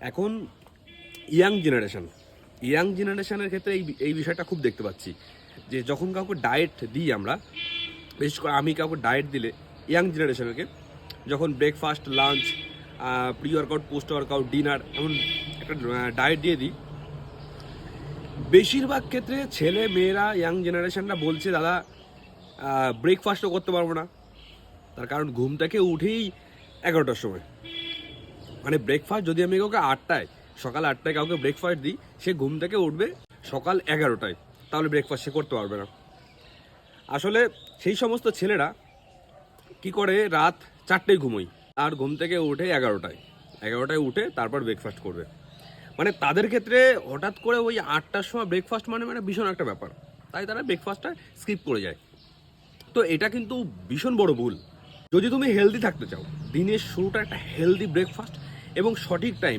এখন ইয়াং জেনারেশনের ক্ষেত্রে এই বিষয়টা খুব দেখতে পাচ্ছি যে যখন কাউকে ডায়েট দিই আমরা, বিশেষ করে আমি কাউকে ডায়েট দিলে ইয়াং জেনারেশনকে, যখন breakfast, lunch, pre workout, post workout, dinner, এমন একটা ডায়েট দিয়ে দিই, বেশিরভাগ ক্ষেত্রে ছেলে মেয়েরা, ইয়াং জেনারেশনরা বলছে দাদা ব্রেকফাস্টও করতে পারবো না। তার কারণ ঘুম থেকে উঠেই 11টার সময়, মানে ব্রেকফাস্ট যদি আমি কাউকে সকাল 8টায় কাউকে ব্রেকফাস্ট দিই, সে ঘুম থেকে উঠবে সকাল 11টায়, তাহলে ব্রেকফাস্ট সে করতে পারবে না। আসলে সেই সমস্ত ছেলেরা কি করে, রাত 4টায় ঘুমোই আর ঘুম থেকে উঠে 11টায় উঠে তারপর ব্রেকফাস্ট করবে। মানে তাদের ক্ষেত্রে হঠাৎ করে ওই 8টার সময় ব্রেকফাস্ট মানে ভীষণ একটা ব্যাপার, তাই তারা ব্রেকফাস্টটা স্কিপ করে যায়। তো এটা কিন্তু ভীষণ বড় ভুল। যদি তুমি হেলদি থাকতে চাও, দিনের শুরুটা একটা হেলদি ব্রেকফাস্ট এবং সঠিক টাইম